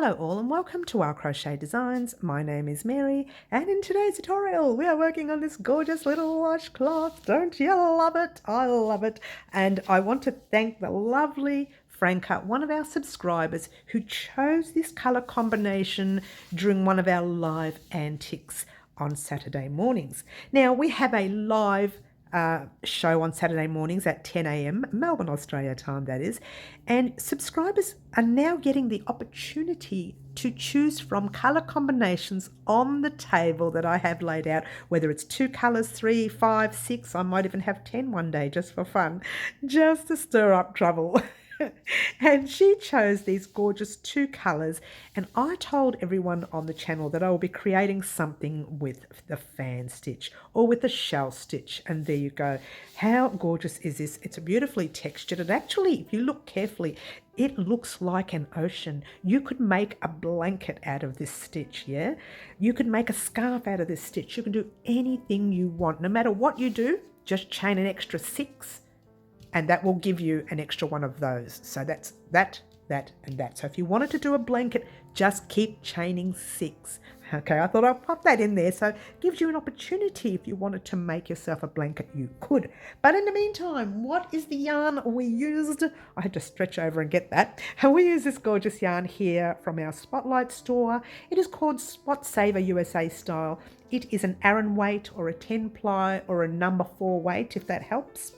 Hello all and welcome to our Crochet Designs. My name is Mary and in today's tutorial we are working on this gorgeous little washcloth. Don't you love it? I love it. And I want to thank the lovely Franca, one of our subscribers, who chose this colour combination during one of our live antics on Saturday mornings. Now we have a live show on Saturday mornings at 10 a.m, Melbourne, Australia time that is, and subscribers are now getting the opportunity to choose from colour combinations on the table that I have laid out, whether it's 2 colours, 3, 5, 6, I might even have 10 one day just for fun, just to stir up trouble. And she chose these gorgeous 2 colours, and I told everyone on the channel that I will be creating something with the fan stitch or with the shell stitch, and there you go. How gorgeous is this? It's beautifully textured, and actually if you look carefully it looks like an ocean. You could make a blanket out of this stitch, yeah? You could make a scarf out of this stitch. You can do anything you want. No matter what you do, just chain an extra 6 and that will give you an extra one of those. So that's that, and that. So if you wanted to do a blanket, just keep chaining 6. Okay, I thought I'd pop that in there. So it gives you an opportunity. If you wanted to make yourself a blanket, you could. But in the meantime, what is the yarn we used? I had to stretch over and get that. And we use this gorgeous yarn here from our Spotlight store. It is called Spot Saver USA style. It is an Aran weight or a 10 ply or a number 4 weight, if that helps.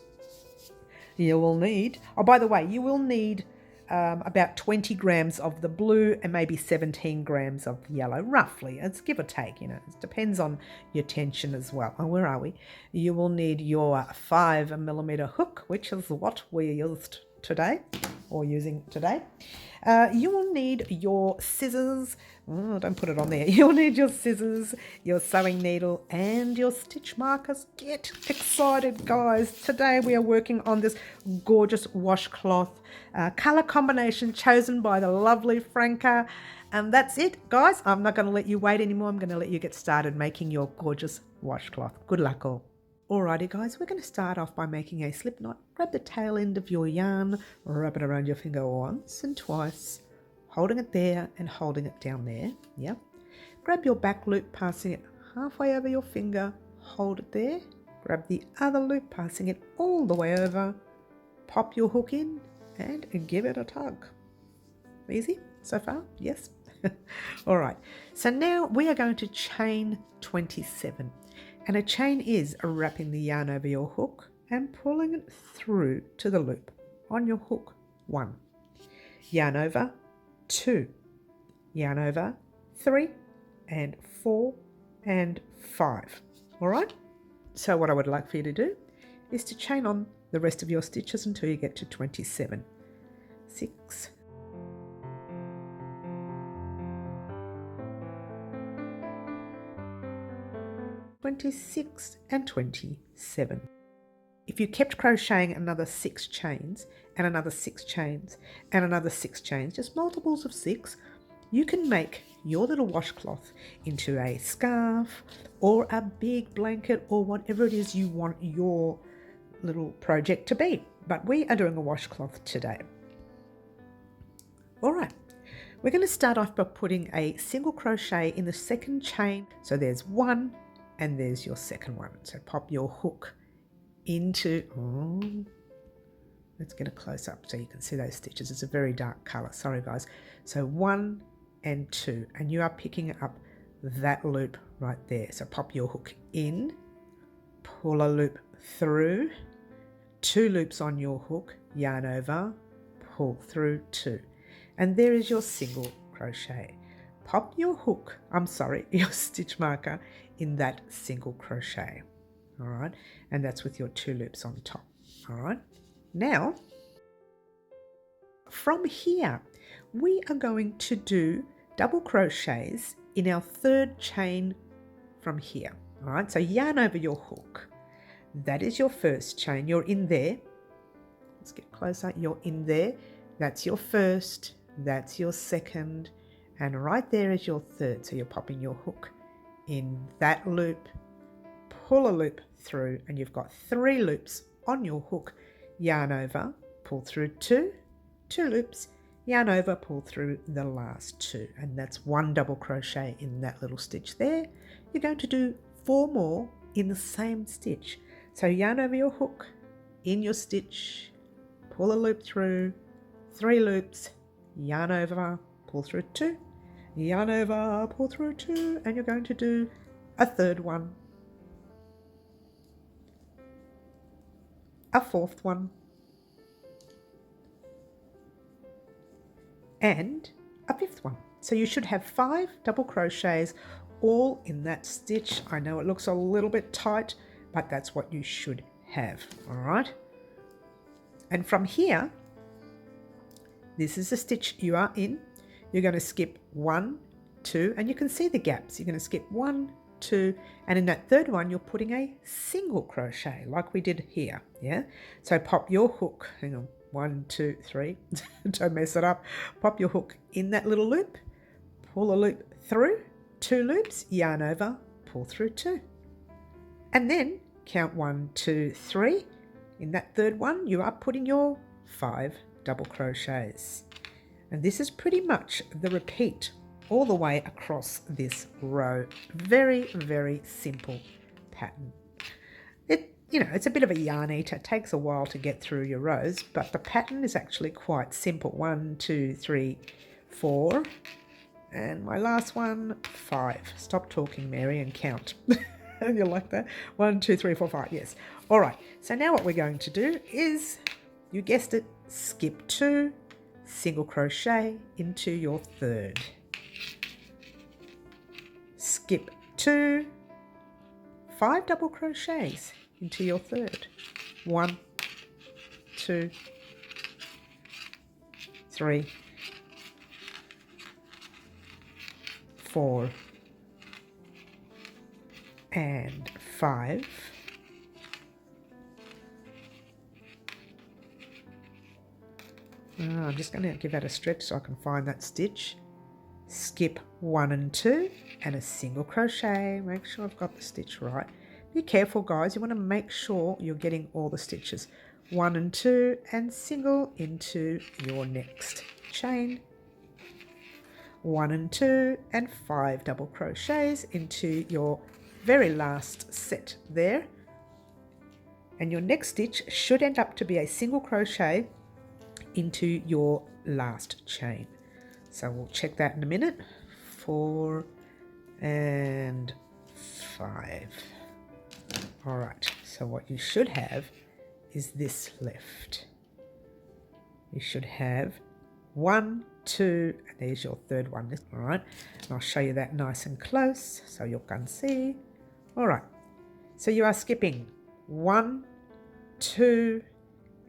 You will need, oh, by the way, you will need about 20 grams of the blue and maybe 17 grams of the yellow, roughly. It's give or take, you know, it depends on your tension as well. Oh, where are we? You will need your 5mm hook, which is what we used today or using today. You will need your scissors. Oh, don't put it on there. You'll need your scissors, your sewing needle and your stitch markers. Get excited, guys. Today we are working on this gorgeous washcloth colour combination chosen by the lovely Franca. And that's it, guys. I'm not going to let you wait anymore. I'm going to let you get started making your gorgeous washcloth. Good luck all. Alrighty guys, we're going to start off by making a slip knot. Grab the tail end of your yarn, wrap it around your finger once and twice, holding it there and holding it down there. Yep. Grab your back loop, passing it halfway over your finger, hold it there. Grab the other loop, passing it all the way over, pop your hook in and give it a tug. Easy so far? Yes? Alright, so now we are going to chain 27. And a chain is wrapping the yarn over your hook and pulling it through to the loop on your hook. 1, yarn over, 2, yarn over, 3 and 4 and 5. All right? So what I would like for you to do is to chain on the rest of your stitches until you get to 27. 6, 26 and 27. If you kept crocheting another 6 chains and another 6 chains and another 6 chains, just multiples of 6, you can make your little washcloth into a scarf or a big blanket or whatever it is you want your little project to be. But we are doing a washcloth today. All right, we're going to start off by putting a single crochet in the second chain. So there's 1 and there's your second one. So pop your hook into, let's get a close up so you can see those stitches. It's a very dark color, sorry guys. So 1 and 2, and you are picking up that loop right there. So pop your hook in, pull a loop through, 2 loops on your hook, yarn over, pull through 2. And there is your single crochet. Pop your hook, your stitch marker in that single crochet. All right, and that's with your 2 loops on top. All right, now from here we are going to do double crochets in our 3rd chain from here. All right, so yarn over your hook. That is your first chain. You're in there. Let's get closer. You're in there. That's your first. That's your second. And right there is your 3rd. So you're popping your hook in that loop, pull a loop through, and you've got 3 loops on your hook, yarn over, pull through 2, 2 loops, yarn over, pull through the last 2, and that's 1 double crochet in that little stitch there. You're going to do 4 more in the same stitch. So yarn over your hook, in your stitch, pull a loop through, 3 loops, yarn over, pull through 2, yarn over, pull through 2, and you're going to do a 3rd one, a 4th one, and a 5th one. So you should have 5 double crochets all in that stitch. I know it looks a little bit tight, but that's what you should have. All right. And from here, this is the stitch you are in. You're going to skip 1, 2, and you can see the gaps. You're going to skip 1, 2, and in that 3rd one, you're putting a single crochet like we did here. Yeah. So pop your hook. Hang on. 1, 2, 3. Don't mess it up. Pop your hook in that little loop. Pull a loop through. 2 loops. Yarn over. Pull through 2. And then count 1, 2, 3. In that 3rd one, you are putting your 5 double crochets. And this is pretty much the repeat all the way across this row. Very, very simple pattern. It's a bit of a yarn eater. It takes a while to get through your rows, but the pattern is actually quite simple. 1, 2, 3, 4. And my last one, 5. Stop talking, Mary, and count. You like that? 1, 2, 3, 4, 5. Yes. All right. So now what we're going to do is, you guessed it, skip 2, single crochet into your 3rd. Skip 2, 5 double crochets into your 3rd. 1, 2, 3, 4, and 5. I'm just going to give that a stretch so I can find that stitch. Skip 1 and 2 and a single crochet. Make sure I've got the stitch right. Be careful, guys. You want to make sure you're getting all the stitches. 1 and 2 and single into your next chain. 1 and 2 and 5 double crochets into your very last set there. And your next stitch should end up to be a single crochet into your last chain. So we'll check that in a minute. 4 and 5. All right, so what you should have is this left. You should have 1, 2, and there's your 3rd one. All right, and I'll show you that nice and close so you can see. All right, so you are skipping 1, 2,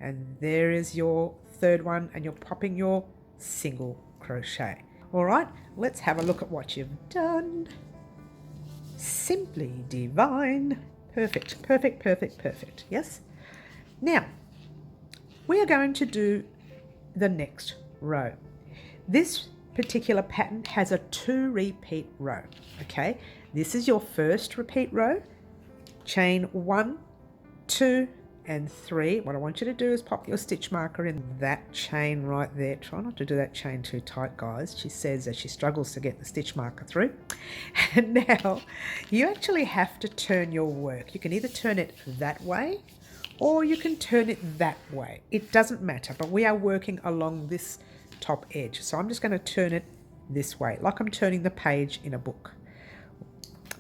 and there is your 3rd one, and you're popping your single crochet. All right, let's have a look at what you've done. Simply divine. Perfect, perfect, perfect, perfect. Yes? Now, we are going to do the next row. This particular pattern has a 2 repeat row. Okay, this is your first repeat row. Chain 1, 2, and 3. What I want you to do is pop your stitch marker in that chain right there. Try not to do that chain too tight, guys. She says that she struggles to get the stitch marker through. And now you actually have to turn your work. You can either turn it that way or you can turn it that way. It doesn't matter, but we are working along this top edge. So I'm just going to turn it this way, like I'm turning the page in a book.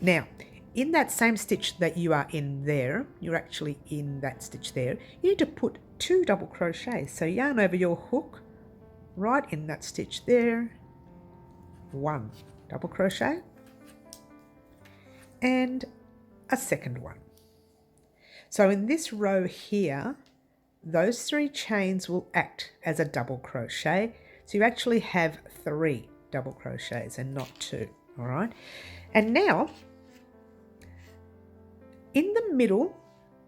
Now, in that same stitch that you are in there, you're actually in that stitch there, you need to put 2 double crochets. So yarn over your hook right in that stitch there, 1 double crochet and a 2nd one. So in this row here, those 3 chains will act as a double crochet. So you actually have 3 double crochets and not 2, all right? And now, in the middle,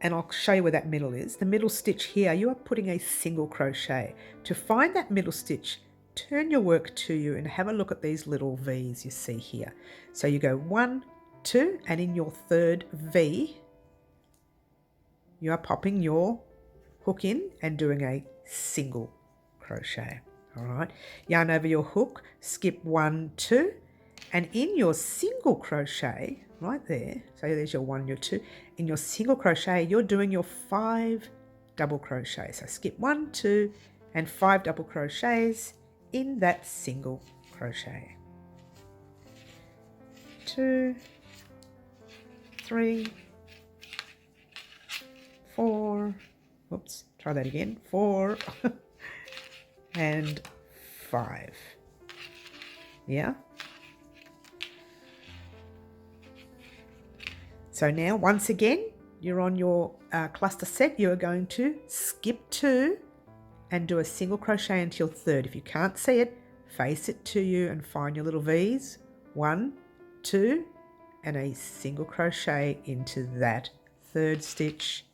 and I'll show you where that middle is, the middle stitch here, you are putting a single crochet. To find that middle stitch, turn your work to you and have a look at these little V's you see here. So you go 1, 2, and in your 3rd V, you are popping your hook in and doing a single crochet. All right, yarn over your hook, skip 1, 2, and in your single crochet right there, so there's your 1, your 2, in your single crochet you're doing your 5 double crochets. So skip 1, 2 and 5 double crochets in that single crochet. 2, 3, 4, oops, try that again, 4 and 5. Yeah. So now once again you're on your cluster set. You're going to skip 2 and do a single crochet until 3rd. If you can't see it, face it to you and find your little V's. 1, 2 and a single crochet into that 3rd stitch.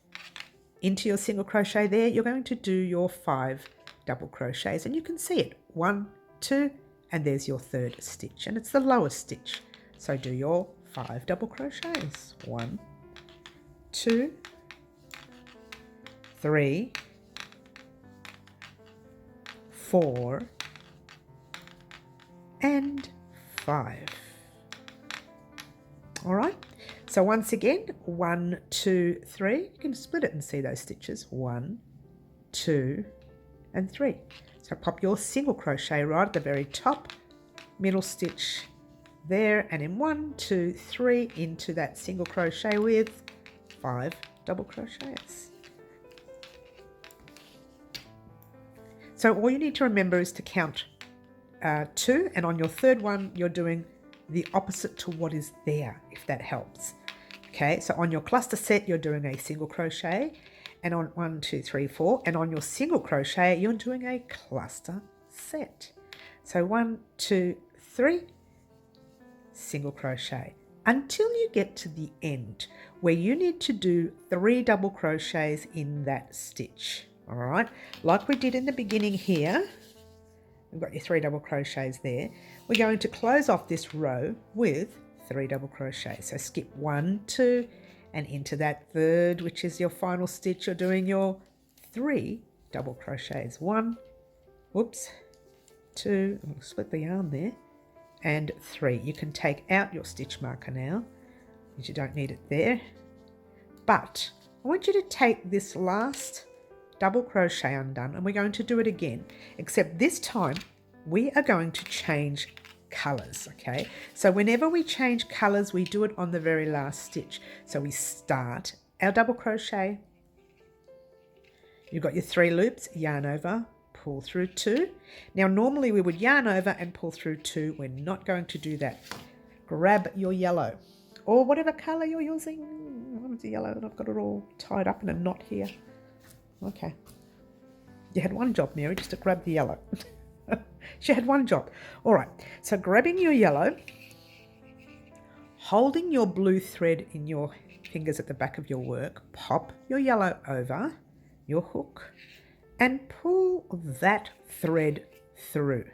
Into your single crochet there, you're going to do your 5 double crochets, and you can see it. 1, 2 and there's your 3rd stitch, and it's the lowest stitch. So do your 5 double crochets. 1, 2, 3, 4 and 5. All right, so once again, 1, 2, 3. You can split it and see those stitches. 1, 2 and 3. So pop your single crochet right at the very top, middle stitch there, and in 1, 2, 3 into that single crochet with 5 double crochets. So all you need to remember is to count 2, and on your 3rd one you're doing the opposite to what is there, if that helps. Okay, so on your cluster set you're doing a single crochet, and on 1, 2, 3, 4, and on your single crochet you're doing a cluster set. So 1, 2, 3, single crochet until you get to the end where you need to do 3 double crochets in that stitch. All right, like we did in the beginning here. We've got your 3 double crochets there. We're going to close off this row with 3 double crochets. So skip 1, 2 and into that 3rd, which is your final stitch, you're doing your 3 double crochets. 1, whoops, 2, I'm going to split the yarn there, and 3. You can take out your stitch marker now because you don't need it there. But I want you to take this last double crochet undone and we're going to do it again, except this time we are going to change colors. Okay, so whenever we change colors we do it on the very last stitch. So we start our double crochet, you've got your 3 loops, yarn over, pull through 2. Now normally we would yarn over and pull through 2. We're not going to do that. Grab your yellow or whatever color you're using. It's yellow and I've got it all tied up in a knot here. Okay, you had one job, Mary, just to grab the yellow. She had one job. All right, so grabbing your yellow, holding your blue thread in your fingers at the back of your work, pop your yellow over your hook and pull that thread through.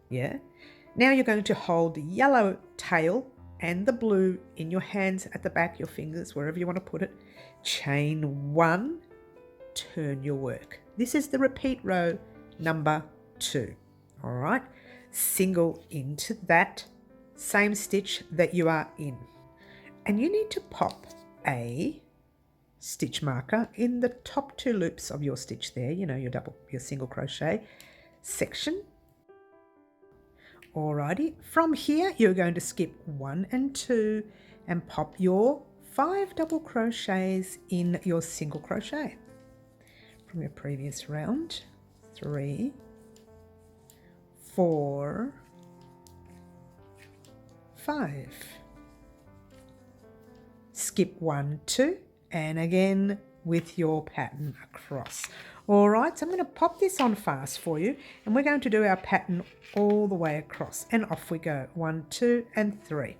Yeah, now you're going to hold the yellow tail and the blue in your hands at the back, your fingers, wherever you want to put it. Chain 1, turn your work. This is the repeat row number 2. All right, single into that same stitch that you are in, and you need to pop a stitch marker in the top 2 loops of your stitch there, you know, your single crochet section. Alrighty, from here you're going to skip 1 and 2 and pop your 5 double crochets in your single crochet from your previous round. 3, 4, 5. Skip 1, 2 and again with your pattern across. All right, so I'm going to pop this on fast for you and we're going to do our pattern all the way across, and off we go. 1, 2 and 3.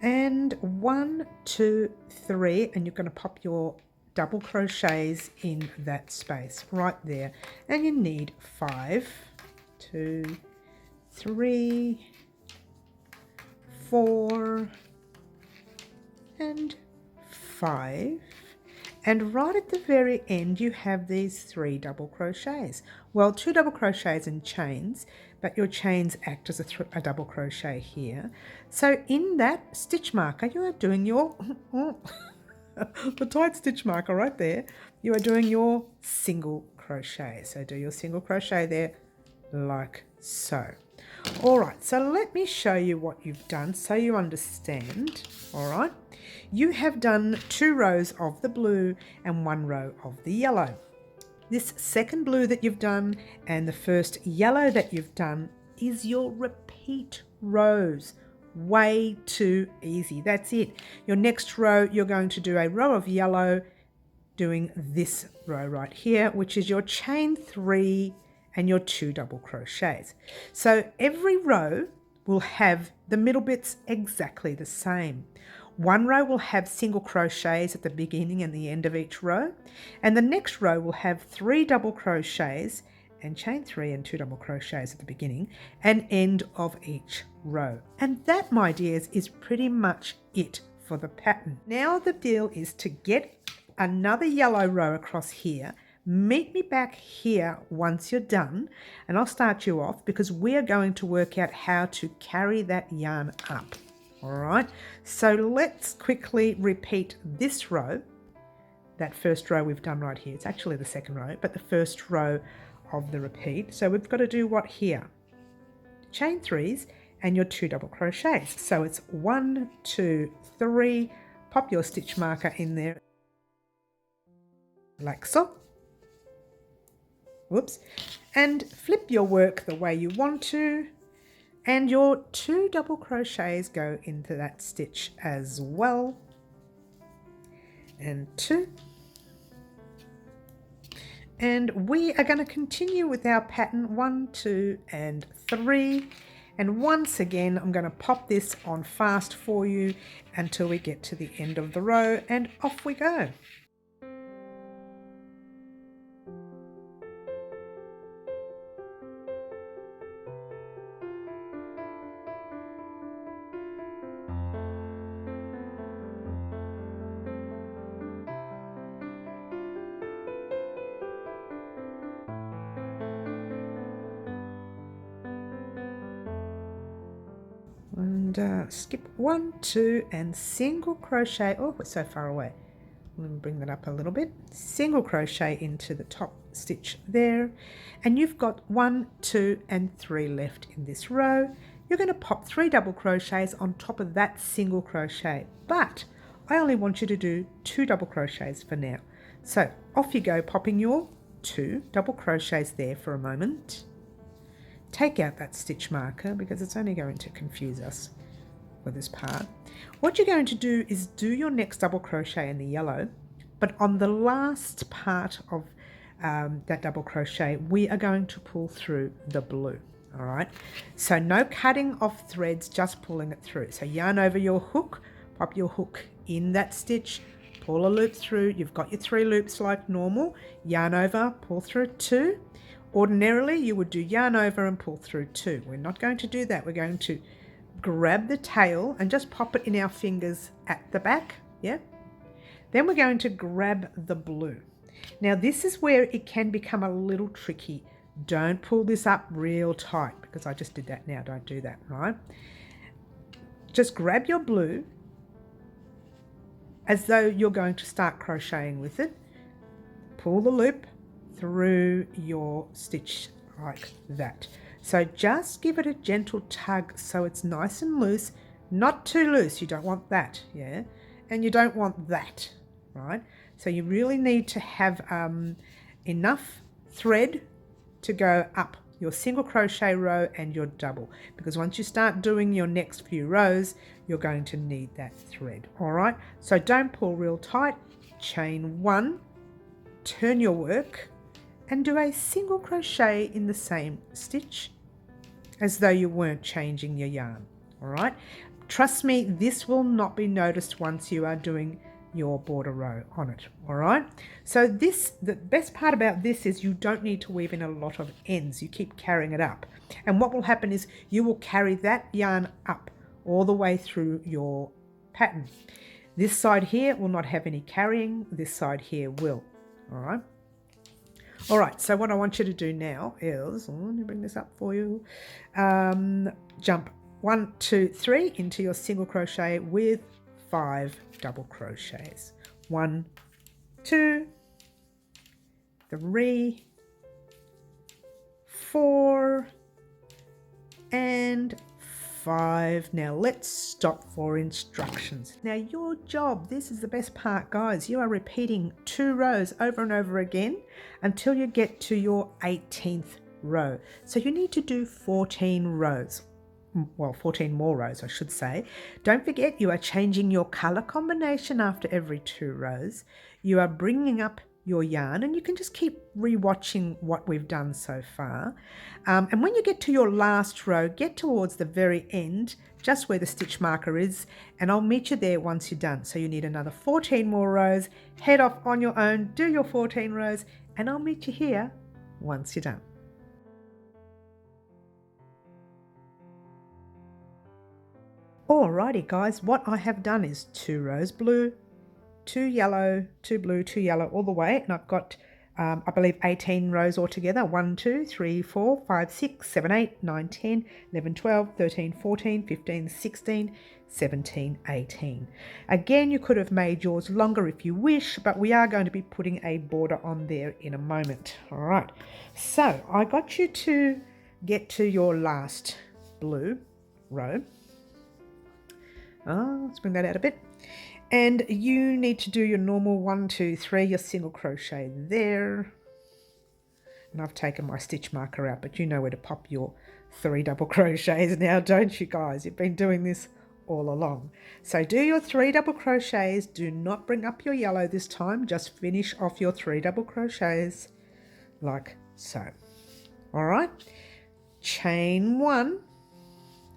And 1, 2, 3, and you're going to pop your double crochets in that space right there, and you need 5 2, 3, 4, and 5. And right at the very end you have these 3 double crochets. Well, 2 double crochets and chains, but your chains act as a double crochet here. So in that stitch marker you are doing your the tight stitch marker right there, you are doing your single crochet. So do your single crochet there like so. All right, so let me show you what you've done so you understand. All right, you have done 2 rows of the blue and 1 row of the yellow. This second blue that you've done and the first yellow that you've done is your repeat rows. Way too easy. That's it. Your next row, you're going to do a row of yellow, doing this row right here, which is your chain 3 and your 2 double crochets. So every row will have the middle bits exactly the same. One row will have single crochets at the beginning and the end of each row, and the next row will have 3 double crochets and chain 3 and 2 double crochets at the beginning and end of each row. And that, my dears, is pretty much it for the pattern. Now the deal is to get another yellow row across here. Meet me back here once you're done, and I'll start you off because we are going to work out how to carry that yarn up. All right, so let's quickly repeat this row. That first row we've done right here, it's actually the second row, but the first row of the repeat. So we've got to do what here? Chain 3s and your 2 double crochets. So it's 1, 2, 3, pop your stitch marker in there like so. Whoops, and flip your work the way you want to, and your 2 double crochets go into that stitch as well, and 2, and we are going to continue with our pattern 1, 2 and 3, and once again I'm going to pop this on fast for you until we get to the end of the row, and off we go. And skip 1, 2 and single crochet. Oh, we're so far away. Let me bring that up a little bit. Single crochet into the top stitch there, and you've got 1, 2 and 3 left in this row. You're going to pop 3 double crochets on top of that single crochet, but I only want you to do 2 double crochets for now. So off you go, popping your 2 double crochets there for a moment. Take out that stitch marker because it's only going to confuse us for this part. What you're going to do is do your next double crochet in the yellow, but on the last part of that double crochet we are going to pull through the blue. All right, so no cutting off threads, just pulling it through. So yarn over your hook, pop your hook in that stitch, pull a loop through. You've got your 3 loops like normal. Yarn over, pull through 2. Ordinarily you would do yarn over and pull through 2. We're not going to do that. We're going to grab the tail and just pop it in our fingers at the back. Yeah. Then we're going to grab the blue. Now this is where it can become a little tricky. Don't pull this up real tight because I just did that now. Don't do that, right? Just grab your blue as though you're going to start crocheting with it. Pull the loop through your stitch like that. So just give it a gentle tug so it's nice and loose, not too loose. You don't want that, yeah? And you don't want that, right? So you really need to have enough thread to go up your single crochet row and your double, because once you start doing your next few rows you're going to need that thread. All right, so don't pull real tight. Chain 1, turn your work and do a single crochet in the same stitch as though you weren't changing your yarn. All right, trust me, this will not be noticed once you are doing your border row on it. All right, so the best part about this is you don't need to weave in a lot of ends. You keep carrying it up, and what will happen is you will carry that yarn up all the way through your pattern. This side here will not have any carrying, this side here will. All right, so what I want you to do now is, let me bring this up for you, jump 1, 2, 3 into your single crochet with 5 double crochets. 1, 2, 3, 4, and 5. Now let's stop for instructions. Now your job, this is the best part, guys, you are repeating 2 rows over and over again until you get to your 18th row. So you need to do 14 rows. Well, 14 more rows, I should say. Don't forget, you are changing your color combination after every 2 rows. You are bringing up your yarn, and you can just keep rewatching what we've done so far. And when you get to your last row, get towards the very end, just where the stitch marker is, and I'll meet you there once you're done. So you need another 14 more rows. Head off on your own, do your 14 rows, and I'll meet you here once you're done. Alrighty guys, what I have done is 2 rows blue, 2 yellow, 2 blue, 2 yellow all the way, and I've got I believe 18 rows altogether. 1, 2, 3, 4, 5, 6, 7, 8, 9, 10, 11, 12, 13, 14, 15, 16, 17, 18. Again, you could have made yours longer if you wish, but we are going to be putting a border on there in a moment. All right, so I got you to get to your last blue row. Let's bring that out a bit. And you need to do your normal 1, 2, 3, your single crochet there. And I've taken my stitch marker out, but you know where to pop your 3 double crochets now, don't you guys? You've been doing this all along. So do your 3 double crochets. Do not bring up your yellow this time. Just finish off your 3 double crochets like so. All right. Chain 1,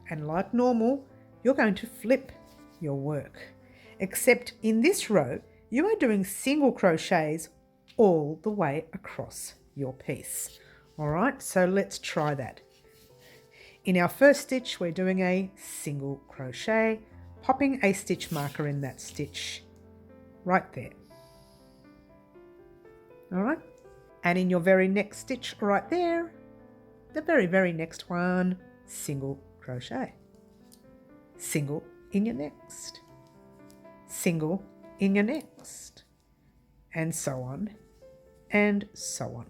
and like normal, you're going to flip your work. Except in this row, you are doing single crochets all the way across your piece. All right, so let's try that. In our first stitch, we're doing a single crochet, popping a stitch marker in that stitch right there. All right, and in your very next stitch right there, the very next one, single crochet, single in your next, single in your next, and so on and so on.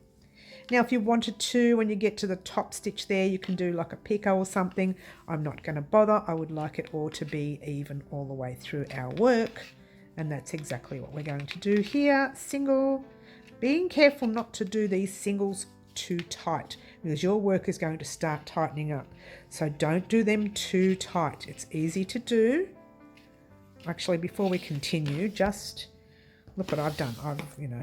Now if you wanted to, when you get to the top stitch there, you can do like a picot or something. I'm not going to bother. I would like it all to be even all the way through our work, and that's exactly what we're going to do here. Single, being careful not to do these singles too tight, because your work is going to start tightening up. So don't do them too tight. It's easy to do. Actually, before we continue, just look what I've done. I've,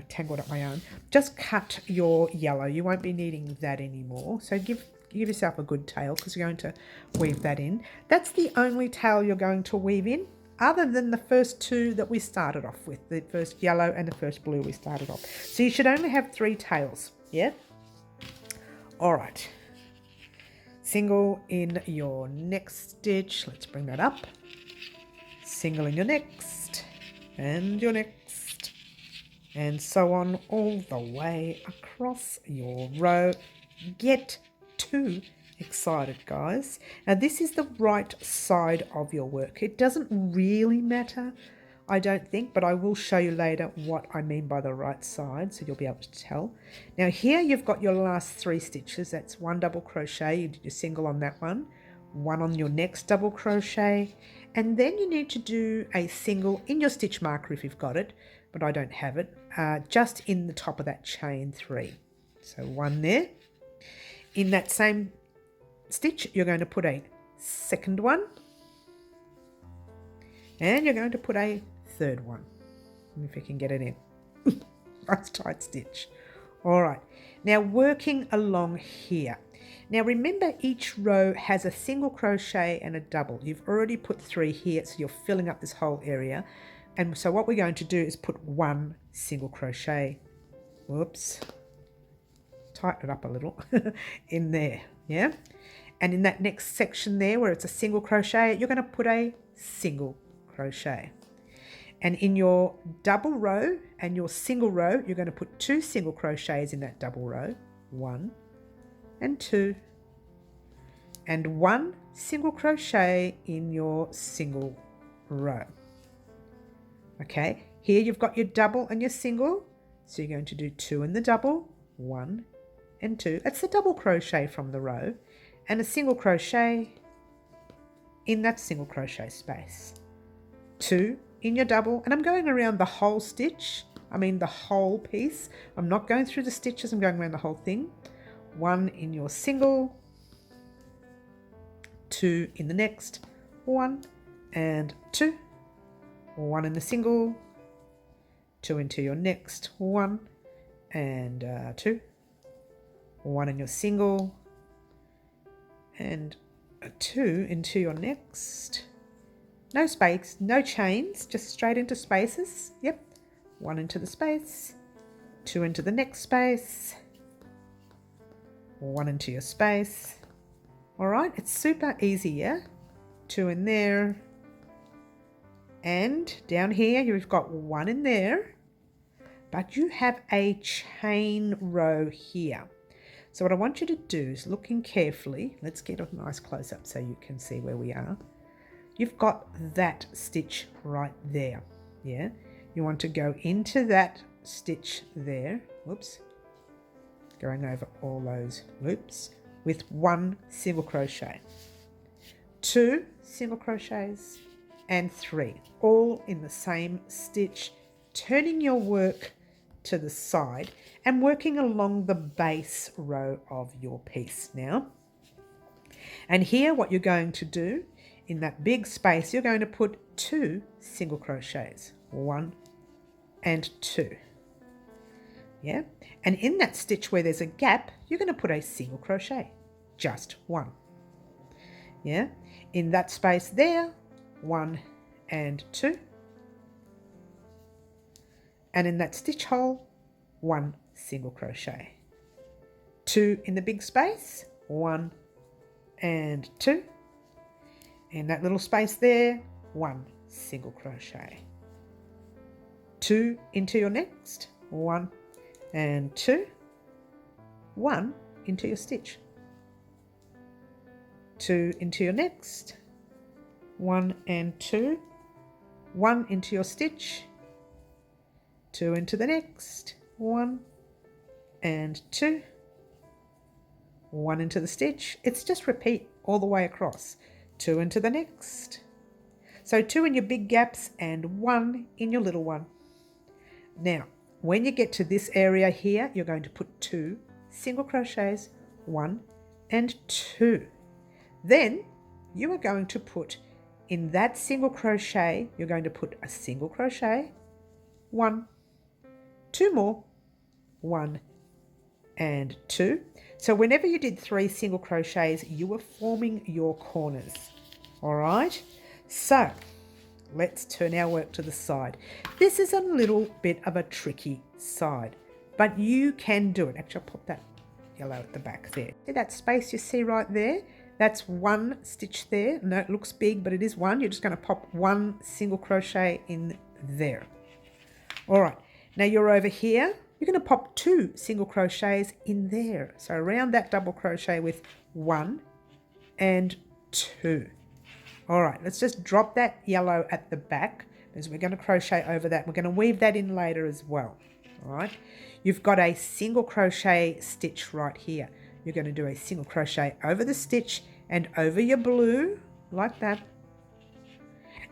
tangled up my yarn. Just cut your yellow. You won't be needing that anymore. So give yourself a good tail, because you're going to weave that in. That's the only tail you're going to weave in, other than the first 2 that we started off with, the first yellow and the first blue we started off. So you should only have 3 tails, yeah? All right. Single in your next stitch. Let's bring that up. Single in your next, and your next, and so on all the way across your row. Get too excited, guys. Now this is the right side of your work. It doesn't really matter, I don't think, but I will show you later what I mean by the right side, so you'll be able to tell. Now here you've got your last 3 stitches. That's 1 double crochet. You did your single on that one, 1 on your next double crochet, and then you need to do a single in your stitch marker if you've got it, but I don't have it, just in the top of that chain 3. So 1 there. In that same stitch, you're going to put a second one, and you're going to put a third one, if you can get it in. Nice tight stitch. All right, now working along here. Now remember, each row has a single crochet and a double. You've already put 3 here, so you're filling up this whole area. And so what we're going to do is put 1 single crochet, whoops, tighten it up a little, in there, yeah? And in that next section there where it's a single crochet, you're going to put a single crochet. And in your double row and your single row, you're going to put 2 single crochets in that double row, 1 and 2, and 1 single crochet in your single row. Okay, here you've got your double and your single, so you're going to do 2 in the double, 1 and 2. That's the double crochet from the row, and a single crochet in that single crochet space. 2 in your double, and I'm going around the whole stitch, the whole piece. I'm not going through the stitches, I'm going around the whole thing. 1 in your single, 2 in the next, 1 and 2, 1 in the single, 2 into your next, 1 and 2, 1 in your single, and 2 into your next. No space, no chains, just straight into spaces. Yep, 1 into the space, 2 into the next space, 1 into your space. All right, it's super easy, yeah? 2 in there, and down here you've got 1 in there, but you have a chain row here. So what I want you to do is, looking carefully, let's get a nice close-up so you can see where we are. You've got that stitch right there, yeah? You want to go into that stitch there, whoops, going over all those loops, with 1 single crochet, 2 single crochets, and 3, all in the same stitch, turning your work to the side and working along the base row of your piece now. And here what you're going to do, in that big space, you're going to put 2 single crochets, 1 and 2. Yeah, and in that stitch where there's a gap, you're going to put a single crochet, just 1. Yeah, in that space there, 1 and 2. And in that stitch hole, 1 single crochet. 2 in the big space, 1 and 2. In that little space there, 1 single crochet. 2 into your next, 1 and 2, 1 into your stitch. 2 into your next, 1 and 2, 1 into your stitch, 2 into the next, 1 and 2, 1 into the stitch. It's just repeat all the way across. 2 into the next. So 2 in your big gaps and 1 in your little one. Now, when you get to this area here, you're going to put 2 single crochets, 1 and 2. Then you are going to put in that single crochet, you're going to put a single crochet, 1, 2 more, 1 and 2. So whenever you did 3 single crochets, you were forming your corners. All right, so let's turn our work to the side. This is a little bit of a tricky side, but you can do it. Actually, I'll pop that yellow at the back there. See that space you see right there? That's 1 stitch there. No, it looks big, but it is 1. You're just going to pop 1 single crochet in there. All right, now you're over here. You're going to pop 2 single crochets in there. So around that double crochet with 1 and 2. All right, let's just drop that yellow at the back because we're going to crochet over that. We're going to weave that in later as well. All right, you've got a single crochet stitch right here. You're going to do a single crochet over the stitch and over your blue like that.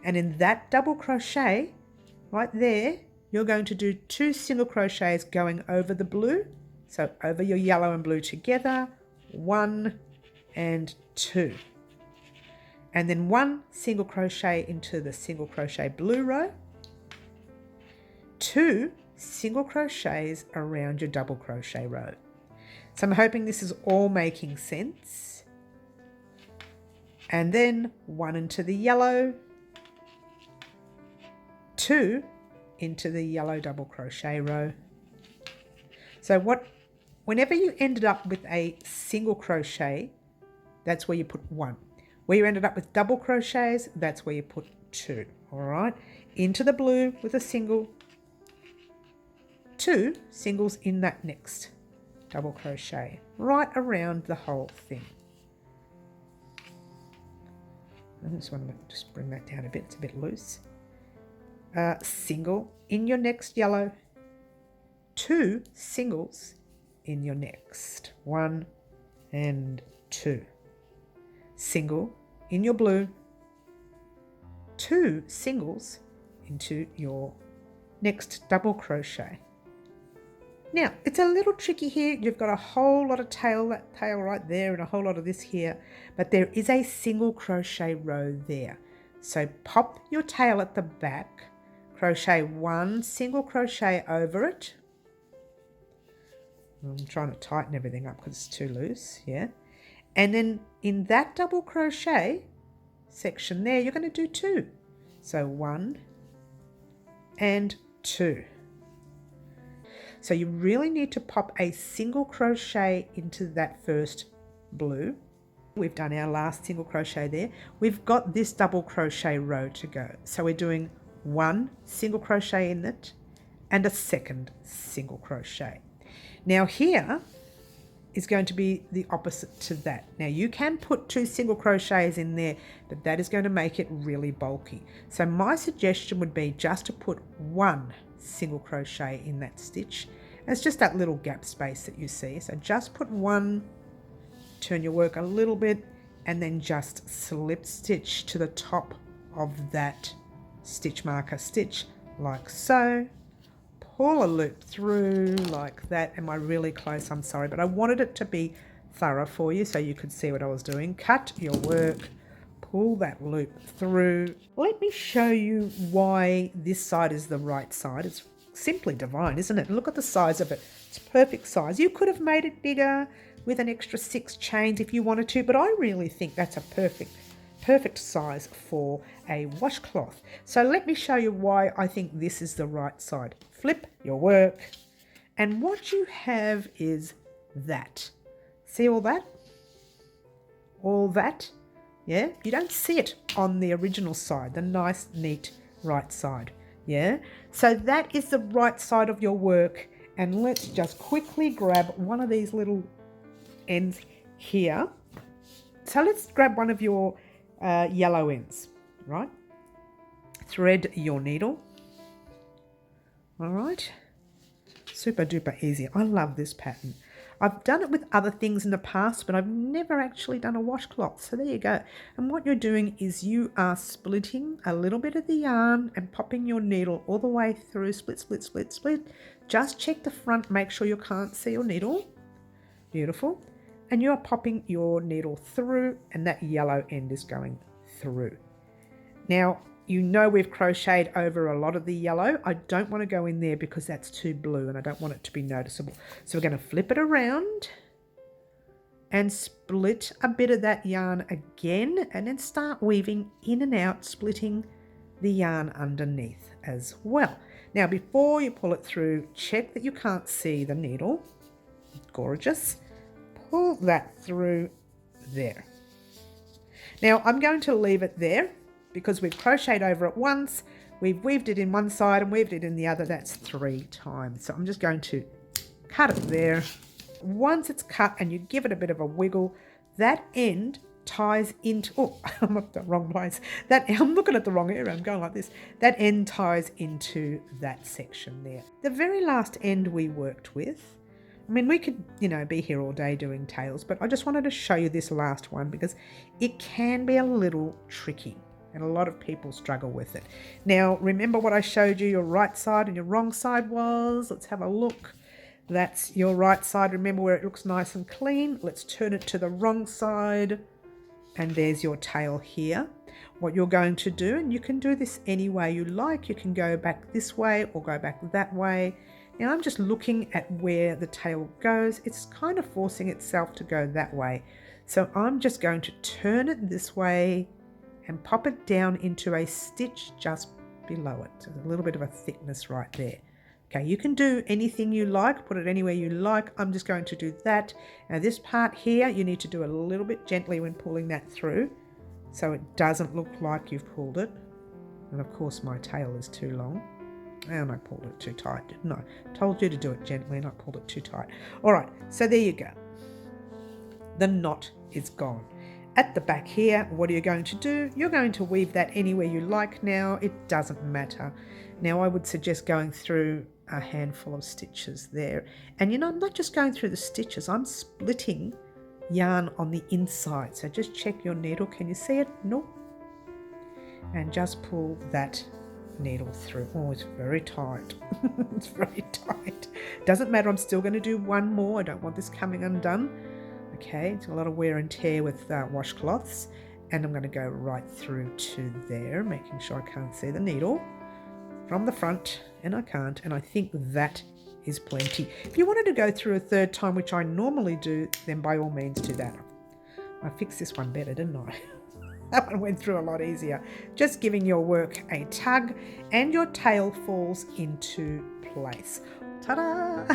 And in that double crochet right there, you're going to do 2 single crochets going over the blue. So over your yellow and blue together, 1 and 2. And then 1 single crochet into the single crochet blue row, 2 single crochets around your double crochet row. So I'm hoping this is all making sense. And then 1 into the yellow, 2 into the yellow double crochet row. So whenever you ended up with a single crochet, that's where you put 1. Where you ended up with double crochets, that's where you put 2. All right, into the blue with a single, 2 singles in that next double crochet, right around the whole thing. I just want to just bring that down a bit, it's a bit loose. Single in your next yellow, 2 singles in your next, 1 and 2. Single in your blue, 2 singles into your next double crochet. Now, it's a little tricky here. You've got a whole lot of tail, that tail right there, and a whole lot of this here, but there is a single crochet row there. So pop your tail at the back, crochet 1 single crochet over it. I'm trying to tighten everything up because it's too loose, yeah. And then in that double crochet section there, you're going to do 2. So 1 and 2. So you really need to pop a single crochet into that first blue. We've done our last single crochet there. We've got this double crochet row to go. So we're doing 1 single crochet in it and a second single crochet. Now here is going to be the opposite to that. Now you can put 2 single crochets in there, but that is going to make it really bulky. So my suggestion would be just to put 1 single crochet in that stitch. And it's just that little gap space that you see. So just put 1, turn your work a little bit, and then just slip stitch to the top of that stitch marker stitch like so. Pull a loop through like that. Am I really close? I'm sorry, but I wanted it to be thorough for you so you could see what I was doing. Cut your work, pull that loop through. Let me show you why this side is the right side. It's simply divine, isn't it? Look at the size of it. It's perfect size. You could have made it bigger with an extra 6 chains if you wanted to, but I really think that's a perfect size for a washcloth. So let me show you why I think this is the right side. Flip your work, and what you have is that. See all that? All that? Yeah? You don't see it on the original side, the nice, neat right side. Yeah? So that is the right side of your work, and let's just quickly grab one of these little ends here. So let's grab one of your yellow ends, right? Thread your needle. All right, super duper easy. I love this pattern. I've done it with other things in the past, but I've never actually done a washcloth. So there you go. And what you're doing is you are splitting a little bit of the yarn and popping your needle all the way through, split, split, split, split. Just check the front, make sure you can't see your needle. Beautiful. And you're popping your needle through, and that yellow end is going through. Now, you know we've crocheted over a lot of the yellow. I don't want to go in there because that's too blue and I don't want it to be noticeable. So we're going to flip it around and split a bit of that yarn again, and then start weaving in and out, splitting the yarn underneath as well. Now, before you pull it through, check that you can't see the needle. Gorgeous. Pull that through there. Now, I'm going to leave it there because we've crocheted over it once, we've weaved it in one side and weaved it in the other. That's 3 times. So I'm just going to cut it there. Once it's cut and you give it a bit of a wiggle, that end ties into, oh, I'm at the wrong place. I'm looking at the wrong area, I'm going like this. That end ties into that section there. The very last end we worked with, I mean, we could, be here all day doing tails, but I just wanted to show you this last one because it can be a little tricky and a lot of people struggle with it. Now, remember what I showed you your right side and your wrong side was? Let's have a look. That's your right side. Remember where it looks nice and clean? Let's turn it to the wrong side, and there's your tail here. What you're going to do, and you can do this any way you like, you can go back this way or go back that way. Now I'm just looking at where the tail goes. It's kind of forcing itself to go that way. So I'm just going to turn it this way and pop it down into a stitch just below it. So there's a little bit of a thickness right there. Okay, you can do anything you like, put it anywhere you like. I'm just going to do that. Now this part here, you need to do a little bit gently when pulling that through, so it doesn't look like you've pulled it. And of course my tail is too long. And I pulled it too tight, didn't I? Told you to do it gently and I pulled it too tight. All right, so there you go. The knot is gone. At the back here, what are you going to do? You're going to weave that anywhere you like now. It doesn't matter. Now I would suggest going through a handful of stitches there. And you know, I'm not just going through the stitches, I'm splitting yarn on the inside. So just check your needle. Can you see it? Nope. And just pull that needle through. Oh, it's very tight. It's very tight. Doesn't matter, I'm still going to do one more. I don't want this coming undone. Okay, it's a lot of wear and tear with washcloths. And I'm going to go right through to there, making sure I can't see the needle from the front, and I can't, and I think that is plenty. If you wanted to go through a third time, which I normally do, then by all means do that. I fixed this one better, didn't I? That one went through a lot easier. Just giving your work a tug and your tail falls into place. Ta-da!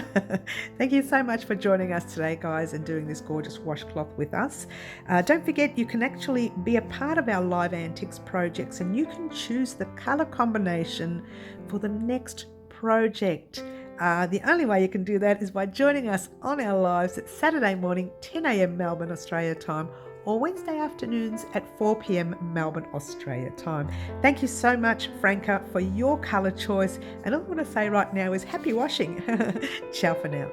Thank you so much for joining us today, guys, and doing this gorgeous washcloth with us. Don't forget, you can actually be a part of our Live Antics projects, and you can choose the colour combination for the next project. The only way you can do that is by joining us on our lives at Saturday morning, 10 a.m. Melbourne, Australia time, or Wednesday afternoons at 4 p.m. Melbourne, Australia time. Thank you so much, Franca, for your colour choice. And all I want to say right now is happy washing. Ciao for now.